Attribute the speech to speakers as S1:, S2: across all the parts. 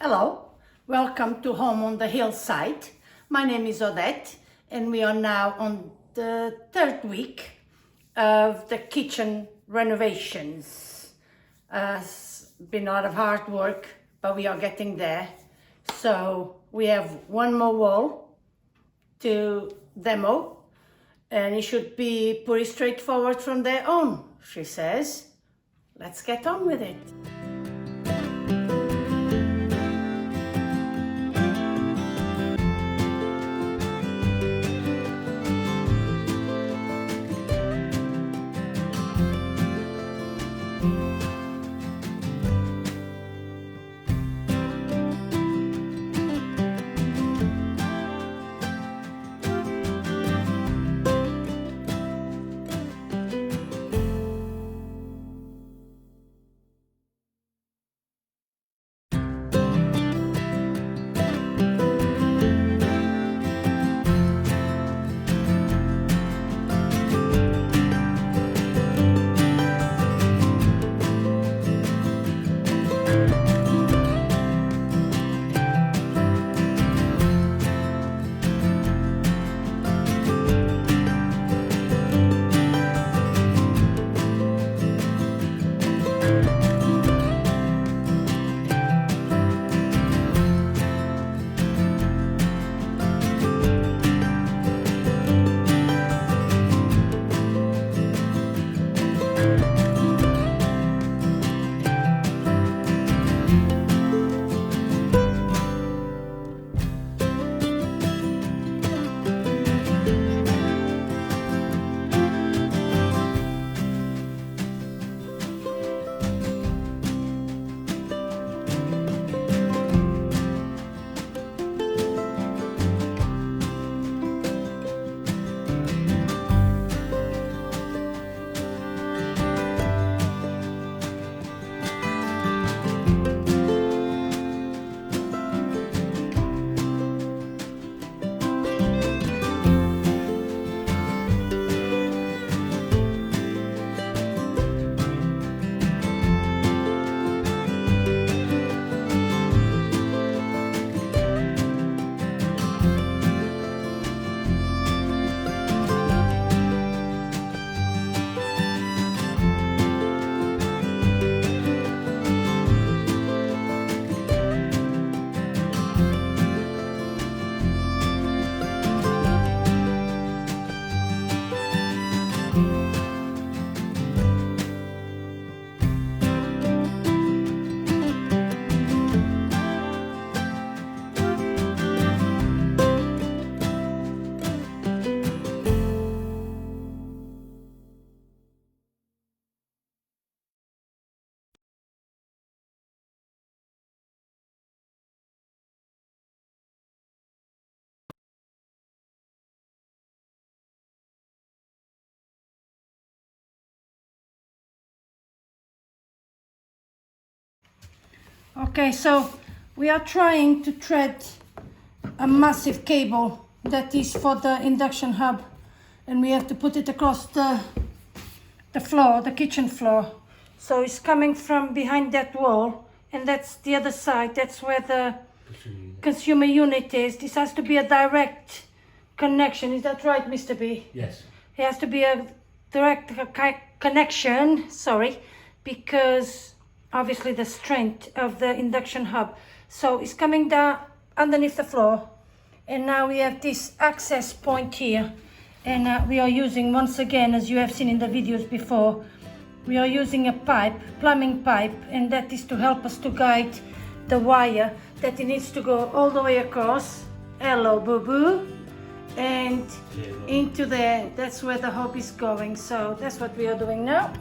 S1: Hello, welcome to Home on the Hillside. My name is Odette and we are now on the third week of the kitchen renovations. It's been a lot of hard work, but we are getting there. So we have one more wall to demo and it should be pretty straightforward from there on, she says. Let's get on with it. Okay, so we are trying to thread a massive cable that is for the induction hub, and we have to put it across the floor, the kitchen floor. So it's coming from behind that wall, and that's the other side. That's where the consumer unit is. This has to be a direct connection. Is that right, Mr. B?
S2: Yes.
S1: It has to be a direct connection, sorry, because obviously the strength of the induction hub. So it's coming down underneath the floor, and now we have this access point here, and we are using, once again, as you have seen in the videos before, we are using a pipe, plumbing pipe, and that is to help us to guide the wire that it needs to go all the way across. Hello, boo-boo. And into there, that's where the hub is going. So that's what we are doing now.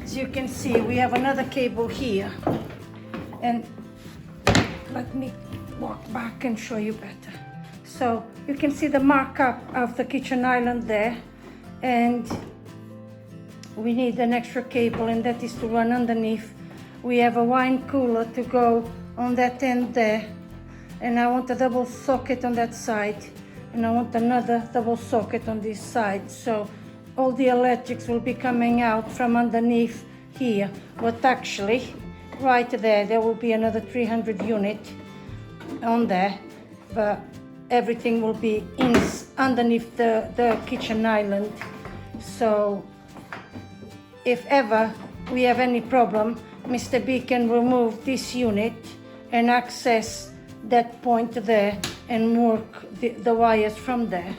S1: As you can see, we have another cable here, and let me walk back and show you better. So you can see the markup of the kitchen island there, and we need an extra cable, and that is to run underneath. We have a wine cooler to go on that end there, and I want a double socket on that side, and I want another double socket on this side. So all the electrics will be coming out from underneath here, but actually right there will be another 300 unit on there, but everything will be underneath the kitchen island. So if ever we have any problem, Mr. B can remove this unit and access that point there and work the wires from there.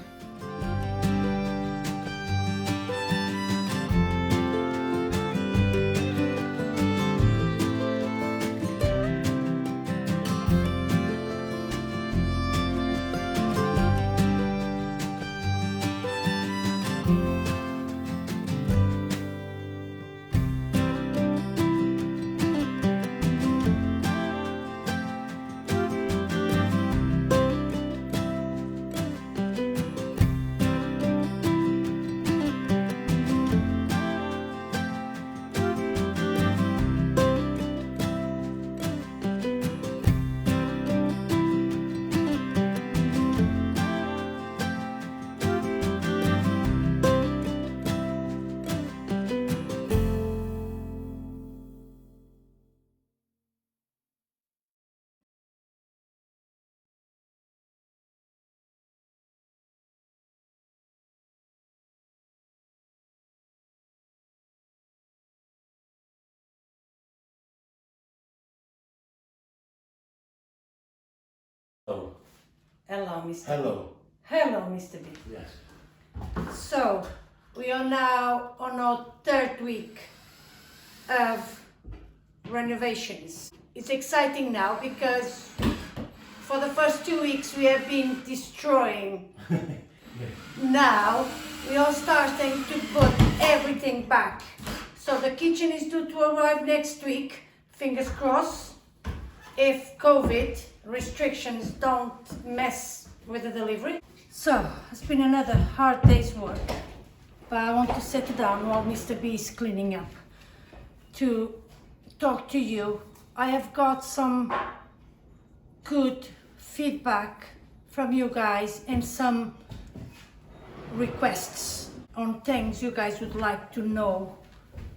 S2: Hello.
S1: Hello, Mr.
S2: Hello.
S1: B. Hello, Mr. B.
S2: Yes.
S1: So, we are now on our third week of renovations. It's exciting now because for the first 2 weeks we have been destroying. Now, we are starting to put everything back. So the kitchen is due to arrive next week, fingers crossed, if COVID restrictions don't mess with the delivery. So, it's been another hard day's work, but I want to sit down while Mr. B is cleaning up to talk to you. I have got some good feedback from you guys and some requests on things you guys would like to know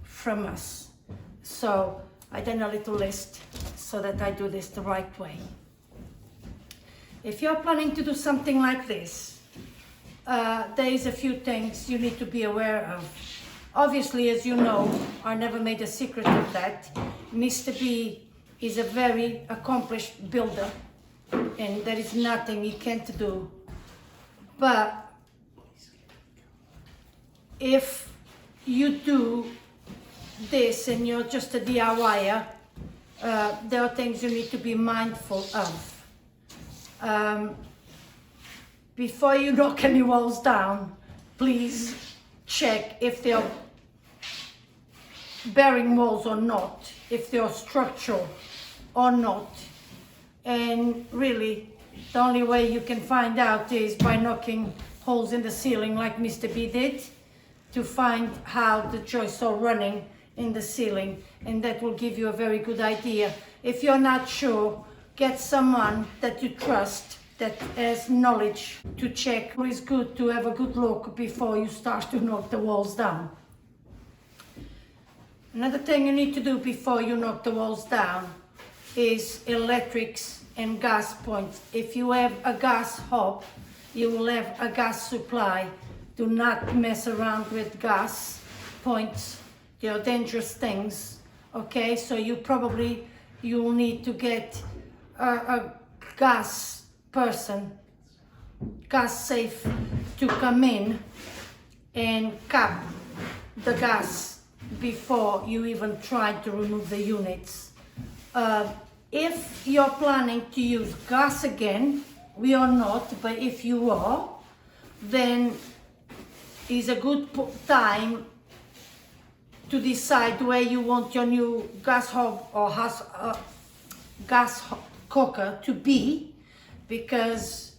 S1: from us. So I done a little list so that I do this the right way. If you're planning to do something like this, there is a few things you need to be aware of. Obviously, as you know, I never made a secret of that. Mr. B is a very accomplished builder and there is nothing he can't do. But if you do this and you're just a DIYer, there are things you need to be mindful of. Before you knock any walls down, please check if they are bearing walls or not, if they are structural or not. And really, the only way you can find out is by knocking holes in the ceiling like Mr. B did, to find how the joists are running in the ceiling, and that will give you a very good idea. If you're not sure, get someone that you trust that has knowledge to check. It's good to have a good look before you start to knock the walls down. Another thing you need to do before you knock the walls down is electrics and gas points. If you have a gas hob, you will have a gas supply. Do not mess around with gas points. They are dangerous things, okay? So you'll need to get a gas person, gas safe, to come in and cap the gas before you even try to remove the units. If you're planning to use gas again, we are not, but if you are, then is a good time to decide where you want your new gas hob or gas cooker to be, because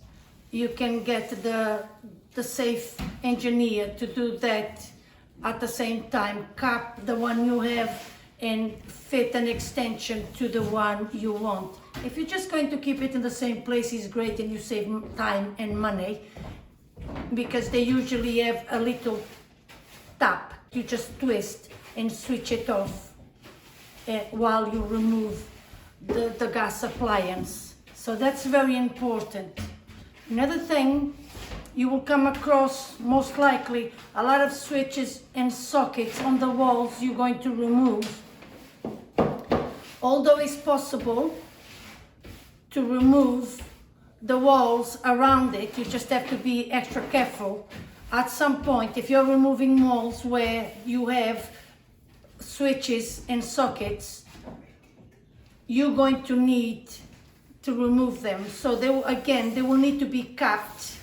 S1: you can get the safe engineer to do that at the same time cap the one you have and fit an extension to the one you want. If you're just going to keep it in the same place, it's great and you save time and money, because they usually have a little tap. You just twist and switch it off while you remove the gas appliance. So that's very important. Another thing, you will come across most likely a lot of switches and sockets on the walls you're going to remove. Although it's possible to remove the walls around it, you just have to be extra careful. At some point, if you're removing walls where you have switches and sockets, you're going to need to remove them. So they will need to be capped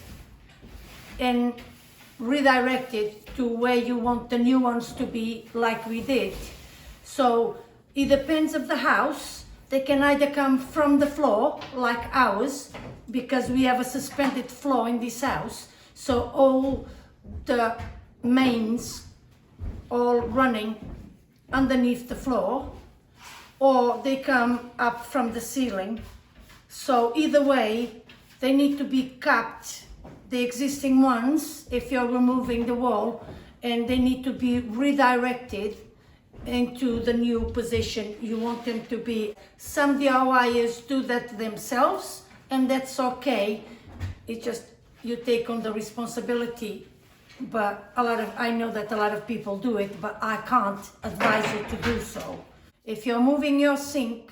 S1: and redirected to where you want the new ones to be, like we did. So it depends of the house. They can either come from the floor, like ours, because we have a suspended floor in this house, so all the mains all running underneath the floor, or they come up from the ceiling. So either way, they need to be capped, the existing ones, if you're removing the wall, and they need to be redirected into the new position you want them to be. Some DIYers do that themselves, and that's okay. It's just you take on the responsibility. But I know that a lot of people do it, but I can't advise you to do so. If you're moving your sink,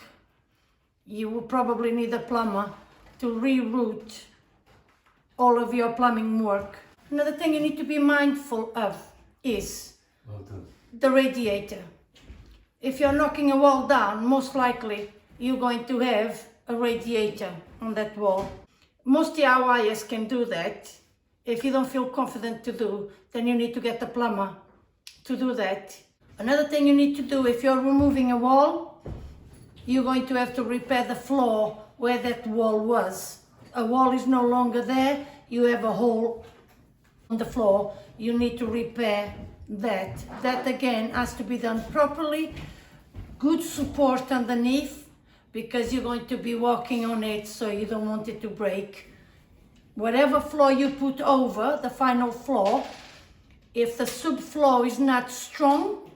S1: you will probably need a plumber to reroute all of your plumbing work. Another thing you need to be mindful of is the radiator. If you're knocking a wall down, most likely you're going to have a radiator on that wall. Most DIYers can do that. If you don't feel confident to do, then you need to get a plumber to do that. Another thing you need to do, if you're removing a wall, you're going to have to repair the floor where that wall was. A wall is no longer there, you have a hole on the floor, you need to repair that. That again has to be done properly. Good support underneath, because you're going to be walking on it, so you don't want it to break. Whatever floor you put over, the final floor, if the subfloor is not strong,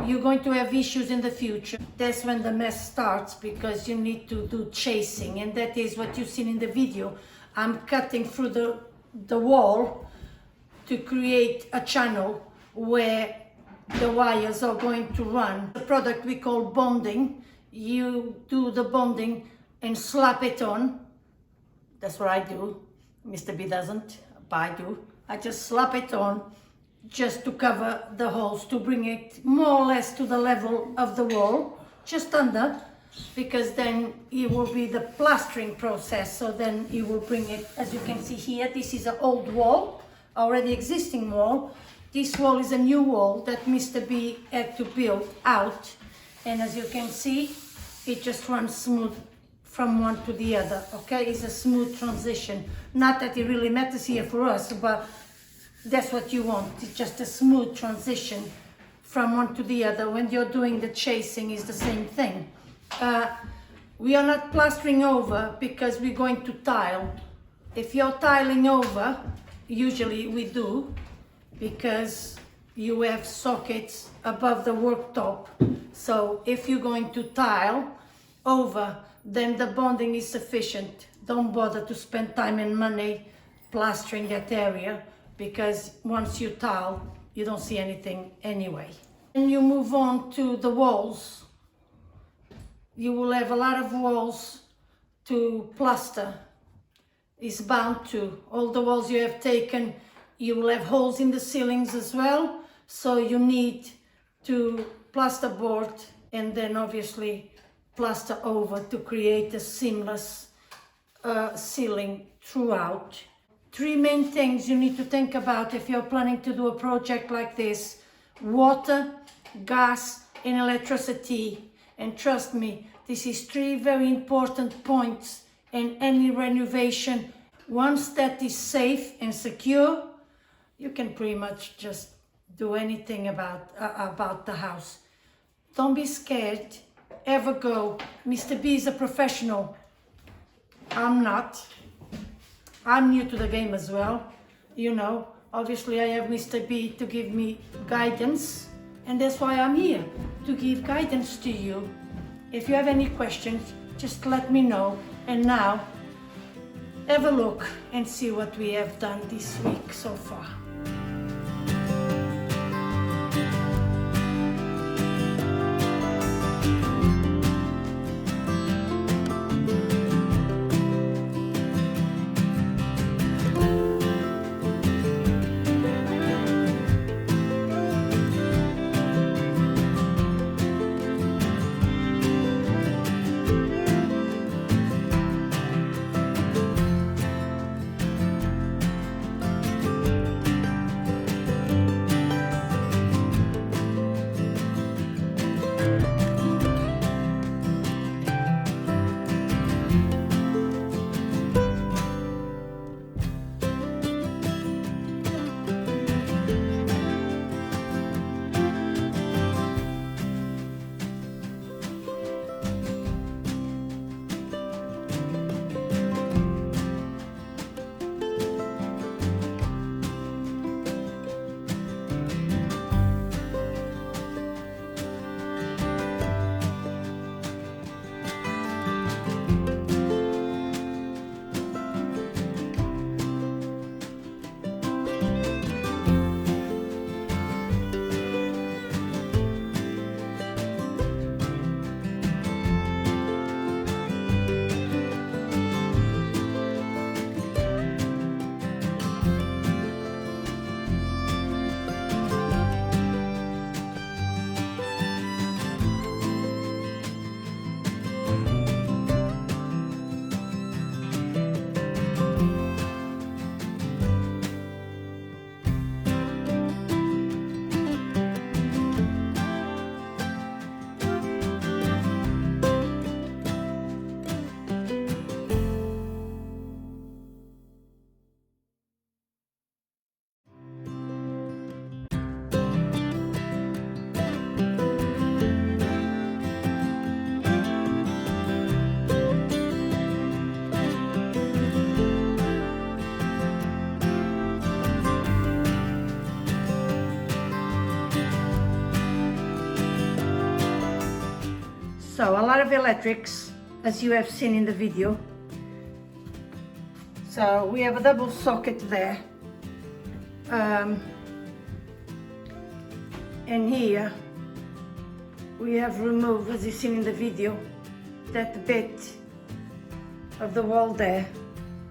S1: you're going to have issues in the future. That's when the mess starts, because you need to do chasing, and that is what you've seen in the video. I'm cutting through the wall to create a channel where the wires are going to run. The product we call bonding. You do the bonding and slap it on. That's what I do. Mr. B doesn't, but I do. I just slap it on just to cover the holes, to bring it more or less to the level of the wall, just under, because then it will be the plastering process. So then you will bring it, as you can see here, this is an old wall, already existing wall. This wall is a new wall that Mr. B had to build out, and as you can see, it just runs smooth from one to the other. Okay, it's a smooth transition. Not that it really matters here for us, but that's what you want. It's just a smooth transition from one to the other. When you're doing the chasing, is the same thing. We are not plastering over because we're going to tile. If you're tiling over, usually we do, because you have sockets above the worktop. So if you're going to tile over, then the bonding is sufficient. Don't bother to spend time and money plastering that area, because once you tile, you don't see anything anyway. And you move on to the walls. You will have a lot of walls to plaster. It's bound to. All the walls you have taken, you will have holes in the ceilings as well. So you need to plasterboard and then obviously plaster over to create a seamless ceiling throughout. Three main things you need to think about if you're planning to do a project like this: water, gas, and electricity. And trust me, this is three very important points in any renovation. Once that is safe and secure, you can pretty much just do anything about the house. Don't be scared. Ever go. Mr. B is a professional. I'm not. I'm new to the game as well. You know, obviously I have Mr. B to give me guidance, and that's why I'm here, to give guidance to you. If you have any questions, just let me know. And now, have a look and see what we have done this week so far. So a lot of electrics, as you have seen in the video. So we have a double socket there. And here we have removed, as you've seen in the video, that bit of the wall there.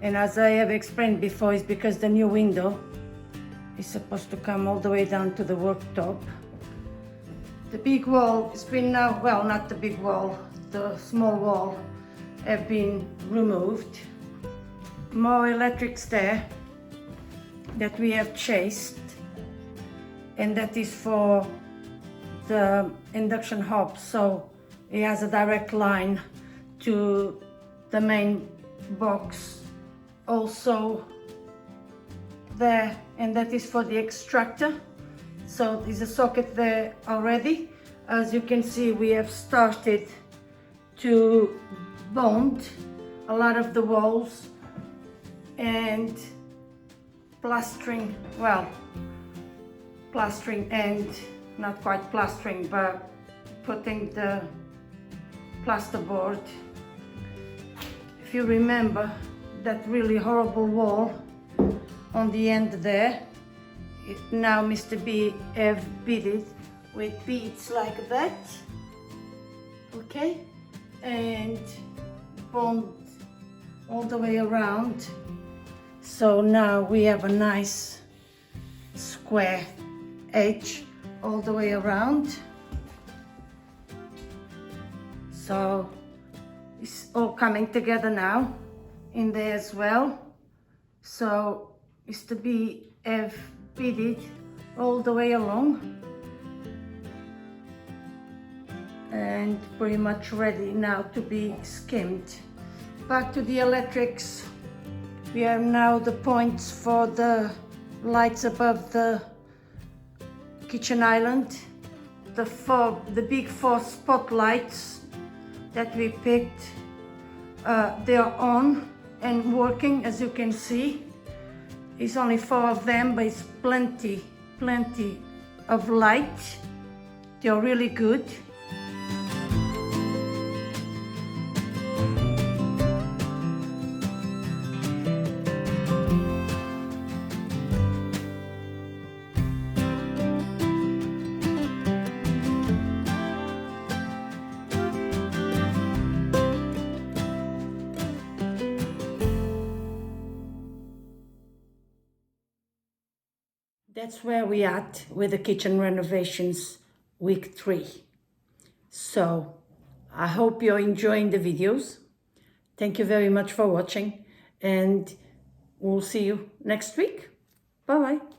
S1: And as I have explained before, it's because the new window is supposed to come all the way down to the worktop. The big wall has been now, well, not the big wall, the small wall have been removed. More electrics there that we have chased, and that is for the induction hob, so it has a direct line to the main box also there, and that is for the extractor. So there's a socket there already. As you can see, we have started to bond a lot of the walls and plastering, well, plastering and not quite plastering, but putting the plasterboard. If you remember that really horrible wall on the end there, now Mr. B have beaded with beads like that, okay, and bond all the way around. So now we have a nice square edge all the way around. So it's all coming together now in there as well. So Mr. B have beaded all the way along and pretty much ready now to be skimmed. Back to the electrics. We have now the points for the lights above the kitchen island, the big four spotlights that we picked, they are on and working, as you can see. It's only 4 of them, but it's plenty of light. They're really good. That's where we at with the kitchen renovations week 3. So I hope you're enjoying the videos. Thank you very much for watching, and we'll see you next week. Bye bye.